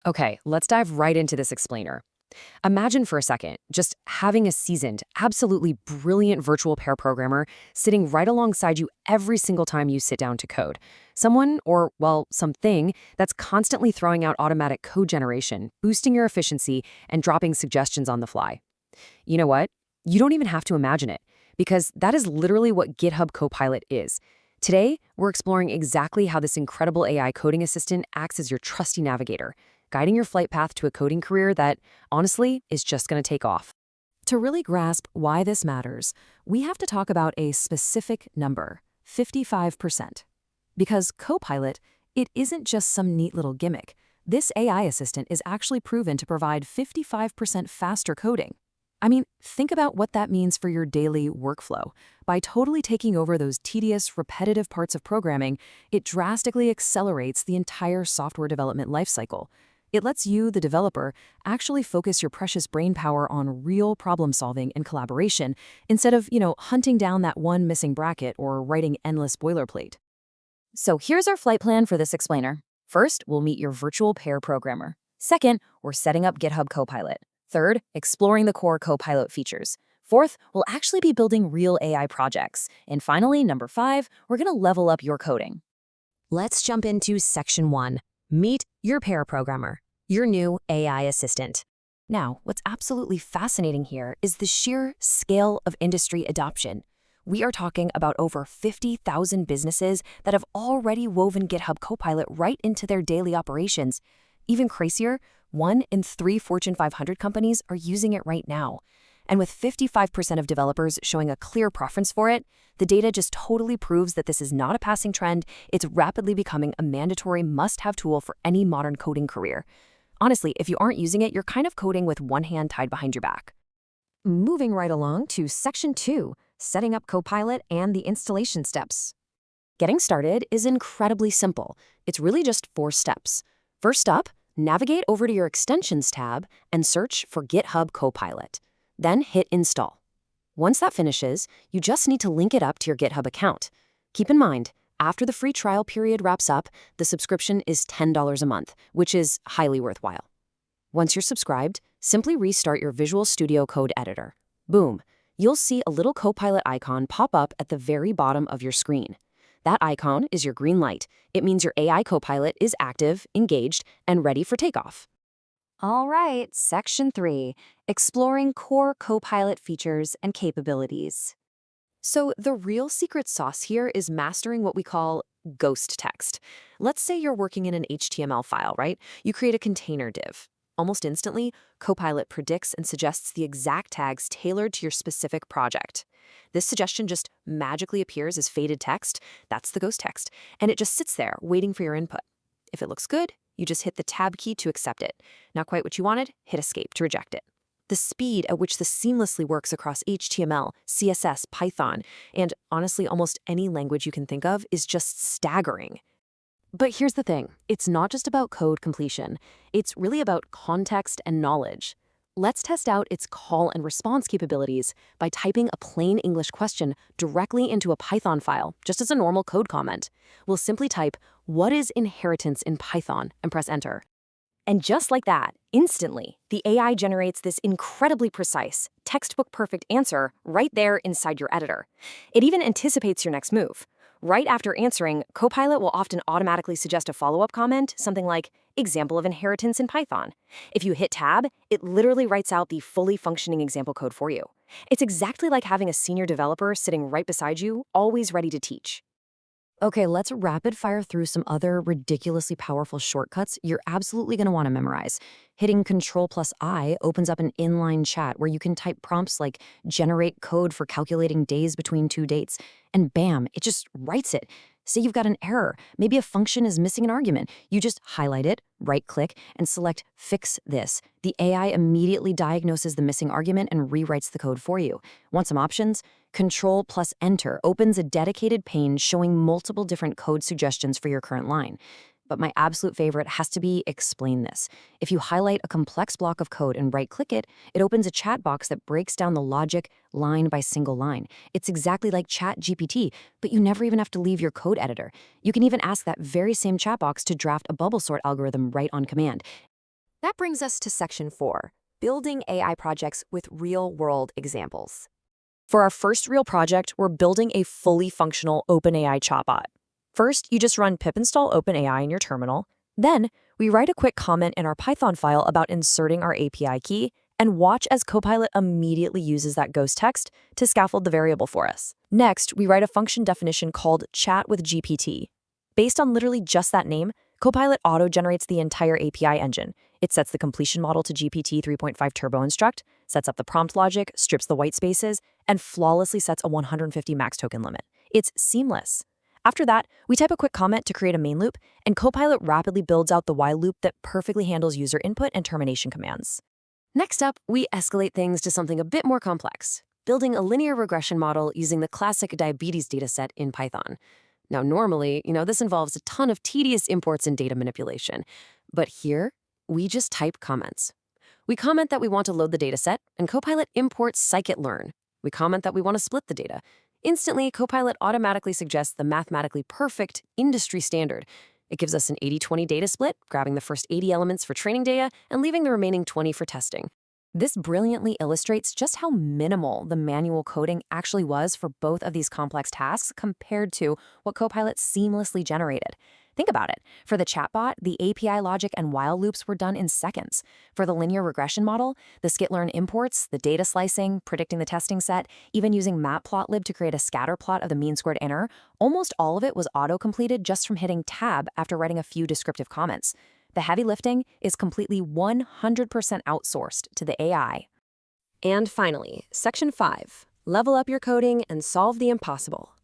Okay, let's dive right into this explainer. Imagine for a second just having a seasoned, absolutely brilliant virtual pair programmer sitting right alongside you every single time you sit down to code. Someone, or, well, something, that's constantly throwing out automatic code generation, boosting your efficiency, and dropping suggestions on the fly. You know what? You don't even have to imagine it, because that is literally what GitHub Copilot is. Today, we're exploring exactly how this incredible AI coding assistant acts as your trusty navigator, guiding your flight path to a coding career that, honestly, is just going to take off. To really grasp why this matters, we have to talk about a specific number, 55%. Because Copilot, it isn't just some neat little gimmick. This AI assistant is actually proven to provide 55% faster coding. I mean, think about what that means for your daily workflow. By totally taking over those tedious, repetitive parts of programming, it drastically accelerates the entire software development lifecycle. It lets you, the developer, actually focus your precious brain power on real problem solving and collaboration instead of, hunting down that one missing bracket or writing endless boilerplate. So here's our flight plan for this explainer. First, we'll meet your virtual pair programmer. Second, we're setting up GitHub Copilot. Third, exploring the core Copilot features. Fourth, we'll actually be building real AI projects. And finally, number 5, we're going to level up your coding. Let's jump into Section 1. Meet your pair programmer, your new AI assistant. Now, what's absolutely fascinating here is the sheer scale of industry adoption. We are talking about over 50,000 businesses that have already woven GitHub Copilot right into their daily operations. Even crazier, 1 in 3 Fortune 500 companies are using it right now. And with 55% of developers showing a clear preference for it, the data just totally proves that this is not a passing trend. It's rapidly becoming a mandatory must-have tool for any modern coding career. Honestly, if you aren't using it, you're kind of coding with one hand tied behind your back. Moving right along to Section 2, setting up Copilot and the installation steps. Getting started is incredibly simple. It's really just 4 steps. First up, navigate over to your Extensions tab and search for GitHub Copilot. Then hit Install. Once that finishes, you just need to link it up to your GitHub account. Keep in mind, after the free trial period wraps up, the subscription is $10 a month, which is highly worthwhile. Once you're subscribed, simply restart your Visual Studio Code editor. Boom, you'll see a little Copilot icon pop up at the very bottom of your screen. That icon is your green light. It means your AI Copilot is active, engaged, and ready for takeoff. All right, Section 3, exploring core Copilot features and capabilities. So the real secret sauce here is mastering what we call ghost text. Let's say you're working in an HTML file, right? You create a container div. Almost instantly, Copilot predicts and suggests the exact tags tailored to your specific project. This suggestion just magically appears as faded text. That's the ghost text. And it just sits there waiting for your input. If it looks good, you just hit the Tab key to accept it. Not quite what you wanted, hit Escape to reject it. The speed at which this seamlessly works across HTML, CSS, Python, and honestly almost any language you can think of is just staggering. But here's the thing, it's not just about code completion. It's really about context and knowledge. Let's test out its call and response capabilities by typing a plain English question directly into a Python file, just as a normal code comment. We'll simply type, "What is inheritance in Python?" and press enter. And just like that, instantly, the AI generates this incredibly precise, textbook-perfect answer right there inside your editor. It even anticipates your next move. Right after answering, Copilot will often automatically suggest a follow-up comment, something like, "Example of inheritance in Python." If you hit Tab, it literally writes out the fully functioning example code for you. It's exactly like having a senior developer sitting right beside you, always ready to teach. Okay, let's rapid fire through some other ridiculously powerful shortcuts you're absolutely going to want to memorize. Hitting Ctrl+I opens up an inline chat where you can type prompts like generate code for calculating days between 2 dates, and bam, it just writes it. Say you've got an error, maybe a function is missing an argument. You just highlight it, right-click, and select Fix This. The AI immediately diagnoses the missing argument and rewrites the code for you. Want some options? Ctrl+Enter opens a dedicated pane showing multiple different code suggestions for your current line. But my absolute favorite has to be Explain This. If you highlight a complex block of code and right-click it, it opens a chat box that breaks down the logic line by single line. It's exactly like ChatGPT, but you never even have to leave your code editor. You can even ask that very same chat box to draft a bubble sort algorithm right on command. That brings us to section 4, building AI projects with real-world examples. For our first real project, we're building a fully functional OpenAI chatbot. First, you just run pip install OpenAI in your terminal. Then, we write a quick comment in our Python file about inserting our API key and watch as Copilot immediately uses that ghost text to scaffold the variable for us. Next, we write a function definition called chat with GPT. Based on literally just that name, Copilot auto-generates the entire API engine. It sets the completion model to GPT 3.5 Turbo Instruct, sets up the prompt logic, strips the white spaces, and flawlessly sets a 150 max token limit. It's seamless. After that, we type a quick comment to create a main loop, and Copilot rapidly builds out the while loop that perfectly handles user input and termination commands. Next up, we escalate things to something a bit more complex, building a linear regression model using the classic diabetes dataset in Python. Now, normally, this involves a ton of tedious imports and data manipulation. But here, we just type comments. We comment that we want to load the dataset, and Copilot imports scikit-learn. We comment that we want to split the data. Instantly, Copilot automatically suggests the mathematically perfect industry standard. It gives us an 80-20 data split, grabbing the first 80 elements for training data and leaving the remaining 20 for testing. This brilliantly illustrates just how minimal the manual coding actually was for both of these complex tasks compared to what Copilot seamlessly generated. Think about it. For the chatbot, the API logic and while loops were done in seconds. For the linear regression model, the scikit-learn imports, the data slicing, predicting the testing set, even using matplotlib to create a scatter plot of the mean squared error, almost all of it was auto-completed just from hitting tab after writing a few descriptive comments. The heavy lifting is completely 100% outsourced to the AI. And finally, section 5, level up your coding and solve the impossible.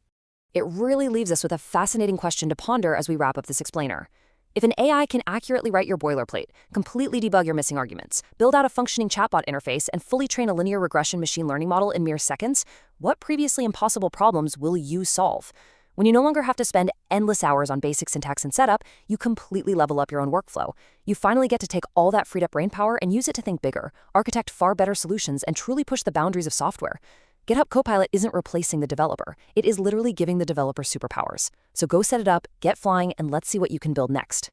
It really leaves us with a fascinating question to ponder as we wrap up this explainer. If an AI can accurately write your boilerplate, completely debug your missing arguments, build out a functioning chatbot interface, and fully train a linear regression machine learning model in mere seconds, what previously impossible problems will you solve? When you no longer have to spend endless hours on basic syntax and setup, you completely level up your own workflow. You finally get to take all that freed up brainpower and use it to think bigger, architect far better solutions, and truly push the boundaries of software. GitHub Copilot isn't replacing the developer. It is literally giving the developer superpowers. So go set it up, get flying, and let's see what you can build next.